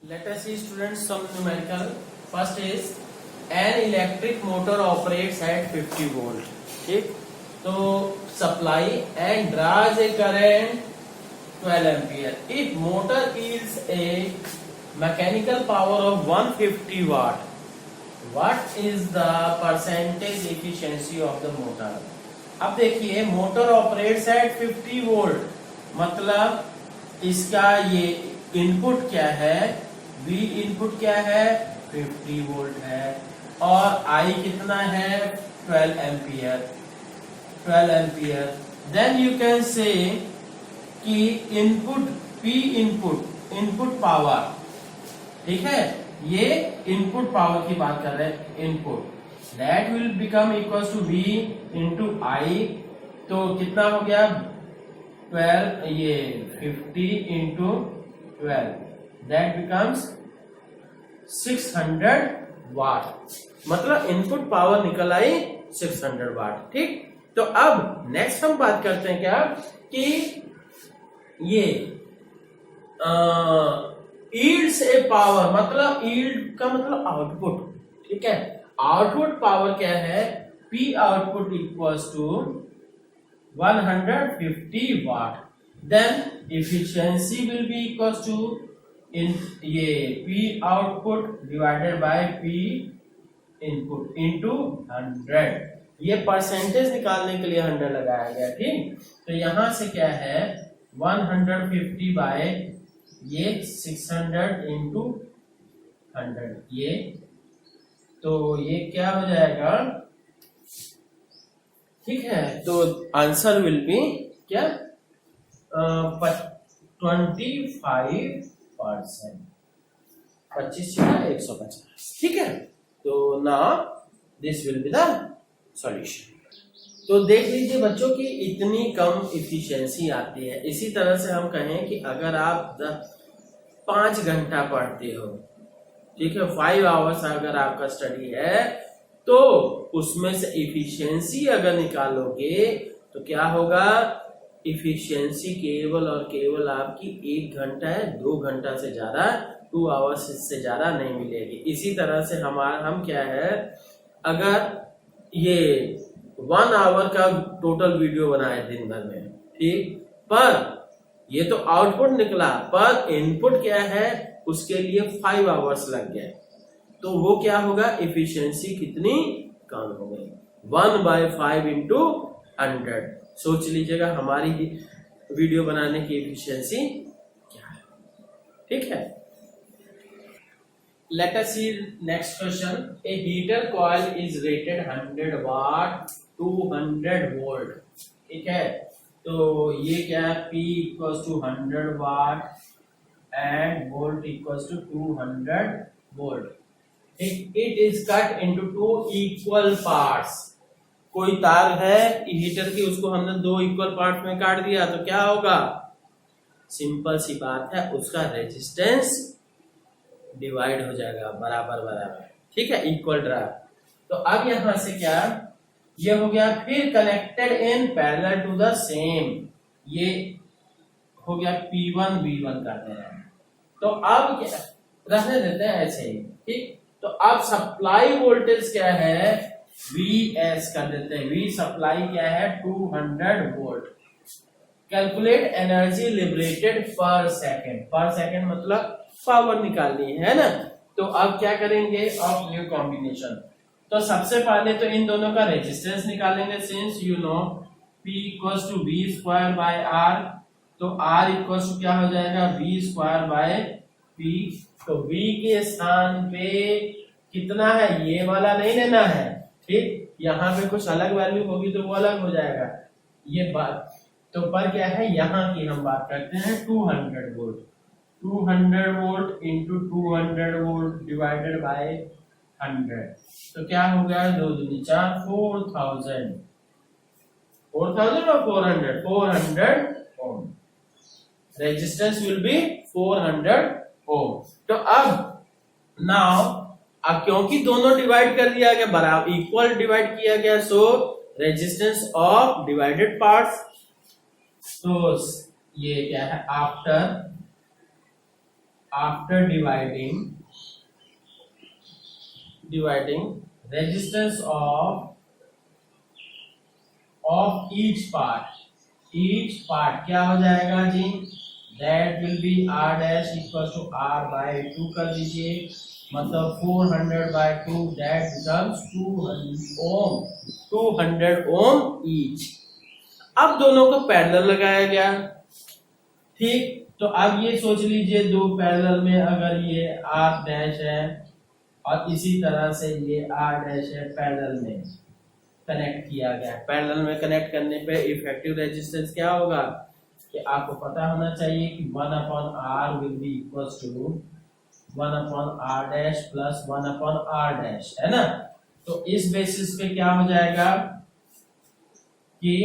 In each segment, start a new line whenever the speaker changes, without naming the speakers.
Let us see students some numerical. First is an electric motor operates at 50 volt. ठीक, तो supply and draws a current 12 ampere. If motor is a mechanical power of 150 watt, what is the percentage efficiency of the motor? अब देखिए motor operates at 50 volt, मतलब इसका ये input क्या है, V input क्या है 50 वोल्ट है और I कितना है 12 ampere 12 ampere. Then you can say कि इनपुट P इनपुट पावर, ठीक है, ये इनपुट पावर की बात कर रहे हैं, input that will become equal to V into I। तो कितना हो गया 12, ये 50 इंटू 12 दैट बिकम्स 600 वाट, मतलब इनपुट पावर निकल आई 600 वाट। ठीक, तो अब नेक्स्ट हम बात करते हैं क्या कि ये यील्ड्स ए पावर, मतलब यील्ड का मतलब आउटपुट, ठीक है, आउटपुट पावर क्या है P output equals to 150 watt, then efficiency will be equals to इन ये P output divided by P input into 100। ये परसेंटेज निकालने के लिए 100 लगाया गया। ठीक, तो यहां से क्या है 150 बाय ये 600 इंटू 100, ये तो ये क्या हो जाएगा, ठीक है, तो आंसर विल बी क्या 25%, 150 ठीक है। तो now this will be the solution. तो देख लीजिए बच्चों की इतनी कम इफिशियंसी आती है। इसी तरह से हम कहें कि अगर आप 5 घंटा पढ़ते हो, ठीक है, 5 आवर्स अगर आपका स्टडी है, तो उसमें से इफिशियंसी अगर निकालोगे तो क्या होगा, इफिशियंसी केवल और केवल आपकी 1 घंटा है, 2 घंटा से ज्यादा 2 आवर्स से ज्यादा नहीं मिलेगी। इसी तरह से हम क्या है, अगर ये 1 आवर का टोटल वीडियो बनाए दिन भर में, ठीक, पर ये तो आउटपुट निकला, पर इनपुट क्या है उसके लिए 5 आवर्स लग गए, तो वो क्या होगा, एफिशिएंसी कितनी कम हो गई, 1/5 इंटू 100। सोच लीजिएगा हमारी वीडियो बनाने की एफिशिएंसी क्या है। ठीक है, let us see next question. A heater coil is rated 100 watt 200 volt, ठीक है, तो ये क्या है P equals to 100 watt and volt equals to 200 volt. It is cut into 2 equal parts. कोई तार है हीटर की, उसको हमने 2 इक्वल पार्ट में काट दिया, तो क्या होगा, सिंपल सी बात है, उसका रेजिस्टेंस डिवाइड हो जाएगा बराबर बराबर, ठीक है, इक्वल ड्राइव। तो अब यहां से क्या ये हो गया, फिर connected in parallel to the same, ये हो गया P1 V1 करते हैं। तो अब क्या रहने देते हैं ऐसे ही, ठीक, तो अब सप्लाई वोल्टेज क्या है Vs कर देते हैं, V सप्लाई क्या है 200 volt. Calculate energy liberated per second मतलब पावर निकालनी है ना। तो अब क्या करेंगे, ऑफ न्यू कॉम्बिनेशन, तो सबसे पहले तो इन दोनों का रेजिस्टेंस निकालेंगे, since you know P equals to V square by R, तो R इक्वल्स टू क्या हो जाएगा V स्क्वायर बाय P। तो V के स्थान पे कितना है, ये वाला नहीं लेना है, ठीक, यहाँ पे कुछ अलग वैल्यू होगी तो वो अलग हो जाएगा ये बात। तो पर क्या है, यहाँ की हम बात करते हैं 200 volt, 200 volt into 200 volt divided by 100, तो क्या हो गया 2 दूनी 4, 4000 और 400 ओम, रेजिस्टेंस विल बी 400 ओम। तो अब नाउ अब क्योंकि दोनों डिवाइड कर दिया गया, बराबर इक्वल डिवाइड किया गया, सो रेजिस्टेंस ऑफ डिवाइडेड पार्ट्स, तो ये क्या है after dividing resistance of each part क्या हो जाएगा जी, that will be r dash equals to r by 2 कर दीजिए, मतलब 400 by 2 that becomes 200 ohm each। अब दोनों को पैरेलल लगाया गया, ठीक। तो अब ये सोच लीजिए दो पैरेलल में अगर ये r डैश है और इसी तरह से ये r डैश है, पैरेलल में कनेक्ट किया गया। पैरेलल में कनेक्ट करने पे इफेक्टिव रेजिस्टेंस क्या होगा कि आपको पता होना चाहिए कि 1/r will be equals to 1/r dash plus 1/r dash, है ना। तो इस बेसिस पे क्या हो जाएगा कि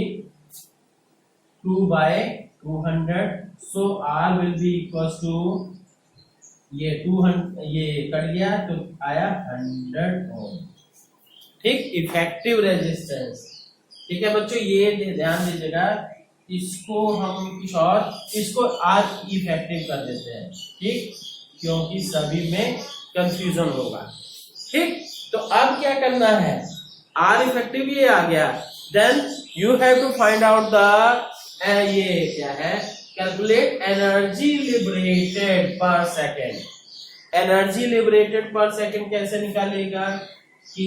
2/200, so r will be equals to ये 200, ये कट गया तो आया 100 ओम, ठीक। इफेक्टिव रेजिस्टेंस, ठीक है बच्चों, ये ध्यान दीजिएगा। इसको हम कुछ और, इसको आज इफेक्टिव कर देते हैं, ठीक, क्योंकि सभी में कंफ्यूजन होगा, ठीक। तो अब क्या करना है, आर इफेक्टिव ये आ गया, then you have to find out the, ये क्या है, calculate energy liberated per second. Energy liberated per second कैसे निकालेगा कि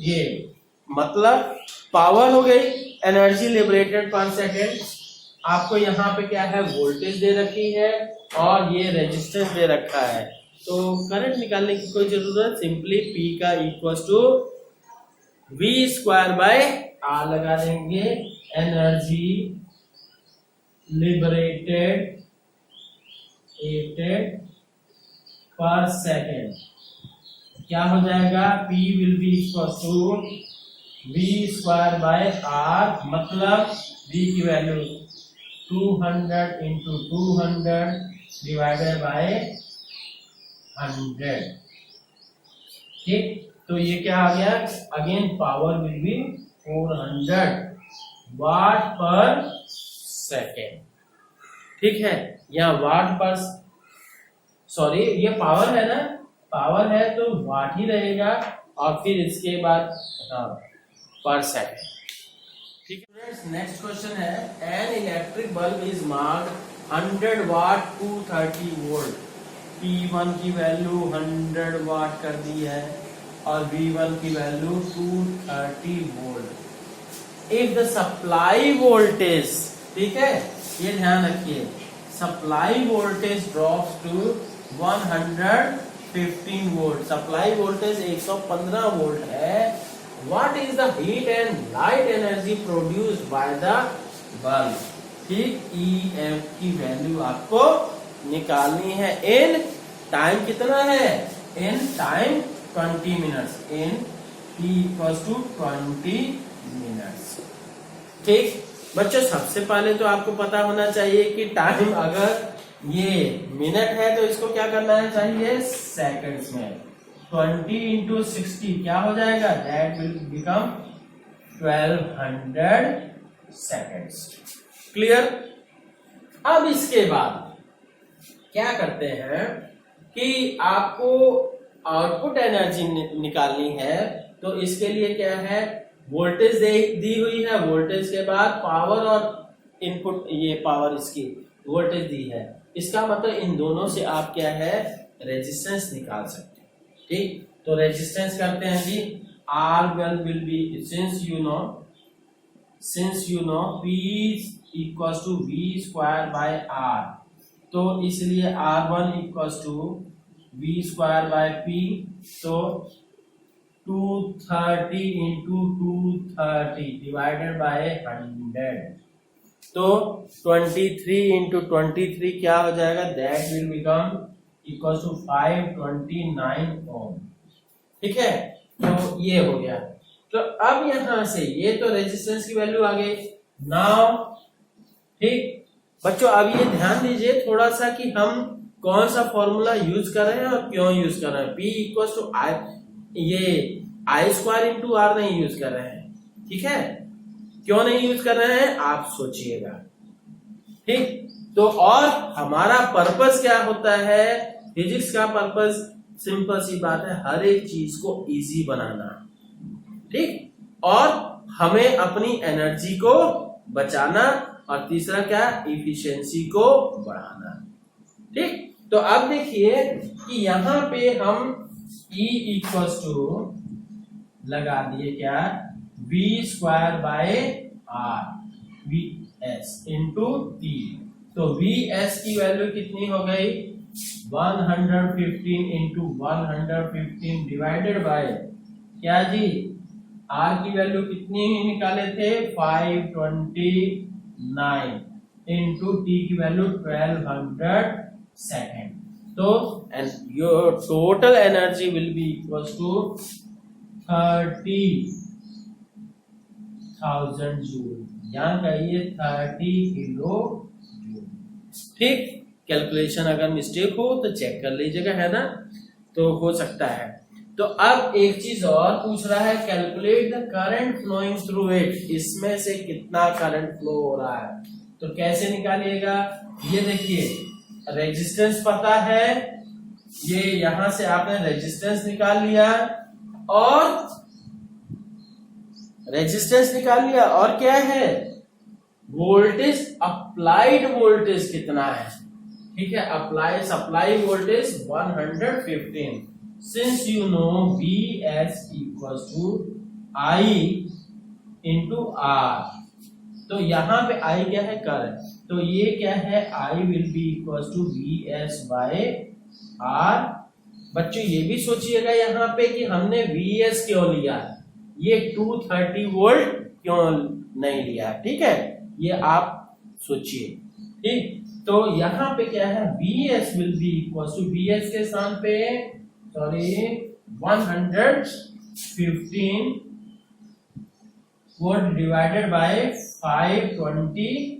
ये मतलब पावर हो गई, एनर्जी लिबरेटेड पर सेकेंड। आपको यहाँ पे क्या है, वोल्टेज दे रखी है और ये रेजिस्टेंस दे रखा है, तो करंट निकालने की कोई जरूरत, सिंपली P का equals to V² by R लगा देंगे। एनर्जी लिबरेटेड पर सेकेंड क्या हो जाएगा, P will be equals to V² by R, मतलब V की वैल्यू 200 इंटू 200 डिवाइडेड बाय 100, ठीक। तो ये क्या आ गया, again power will be 400 watt per second, ठीक है। यहाँ वाट पर, सॉरी ये पावर है ना, पावर है तो वाट ही रहेगा, और फिर इसके बाद पर सेकेंड, ठीक है। नेक्स्ट क्वेश्चन है, an electric bulb is marked 100 watt 230 volt. P1 की वैल्यू 100 वाट कर दी है और V1 की value 230 volt. If the supply voltage, ठीक है, ये ध्यान रखिए, supply voltage drops to 115 volt, supply voltage 115 volt है। What is the heat and light energy produced by the bulb? ठीक, EF की वैल्यू आपको निकालनी है। इन टाइम कितना है, in time 20 minutes, in T equals to 20 minutes, ठीक। बच्चों सबसे पहले तो आपको पता होना चाहिए कि टाइम अगर ये मिनट है तो इसको क्या करना है चाहिए सेकंड्स में। 20 इंटू 60 क्या हो जाएगा, that will become 1200 seconds, clear. अब इसके बाद क्या करते हैं कि आपको आउटपुट एनर्जी निकालनी है, तो इसके लिए क्या है, वोल्टेज दी हुई है, वोल्टेज के बाद पावर और इनपुट, ये पावर इसकी वोल्टेज दी है, इसका मतलब इन दोनों से आप क्या है रेजिस्टेंस निकाल सकते हैं, ठीक। तो रेजिस्टेंस करते हैं जी, R will be, since you know P equals to V² by R, तो इसलिए R1 equals to V² bye P, तो 230 इंटू 230 डिवाइडेड बाय 100, तो 23 इंटू 23 क्या हो जाएगा, that will become equal to 529 ohm, ठीक है। तो ये हो गया। तो अब यहां से ये तो रेजिस्टेंस की वैल्यू आ गई नाउ, ठीक बच्चों। अब ये ध्यान दीजिए थोड़ा सा कि हम कौन सा फॉर्मूला यूज कर रहे हैं और क्यों यूज कर रहे हैं। P इक्वल टू आई, ये I² इंटू R नहीं यूज कर रहे हैं, ठीक है। क्यों नहीं यूज कर रहे हैं आप सोचिएगा, ठीक। तो और हमारा पर्पस क्या होता है फिजिक्स का पर्पस सिंपल सी बात है, हर एक चीज को इजी बनाना, ठीक, और हमें अपनी एनर्जी को बचाना, और तीसरा क्या, इफिशिएंसी को बढ़ाना, ठीक। तो अब देखिए कि यहां पे हम E इक्वल्स टू लगा दिए क्या, V square by R VS into T। तो VS की वैल्यू कितनी हो गई, 115 इंटू 115 डिवाइडेड बाय क्या जी, R की वैल्यू कितनी निकाले थे, 529 इंटू T की वैल्यू 1200 सेकेंड। तो your total energy will be equal to 30,000 joule, यहाँ कहिए 30 किलो जूल, ठीक। कैलकुलेशन अगर मिस्टेक हो तो चेक कर लीजिएगा, है ना, तो हो सकता है। तो अब एक चीज और पूछ रहा है, calculate the current flowing through it, इसमें से कितना करंट फ्लो हो रहा है। तो कैसे निकालिएगा, ये देखिए रेजिस्टेंस पता है, ये यहां से आपने रेजिस्टेंस निकाल लिया, और रेजिस्टेंस निकाल लिया, और क्या है, वोल्टेज, अप्लाइड वोल्टेज कितना है, ठीक है, supply voltage 115, since you know Vs equals to I into R। तो यहां पे I क्या है, करंट, तो ये क्या है, I will be equals to Vs by R। बच्चों ये भी सोचिएगा यहाँ पे कि हमने Vs क्यों लिया, ये 230 वोल्ट क्यों नहीं लिया, ठीक है, ये आप सोचिए, ठीक। तो यहाँ पे क्या है, Vs will be equal to, Vs के स्थान पे 115 वोल्ट डिवाइडेड बाय 529,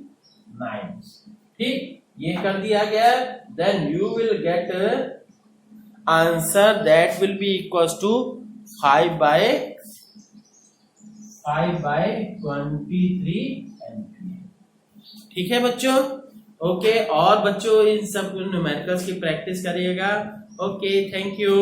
ठीक, ये कर दिया गया। Then you will get answer that will be equal to 5/23 ampere, ठीक है बच्चों, ओके। और बच्चों इन सब न्यूमेरिकल्स की प्रैक्टिस करिएगा, ओके, थैंक यू।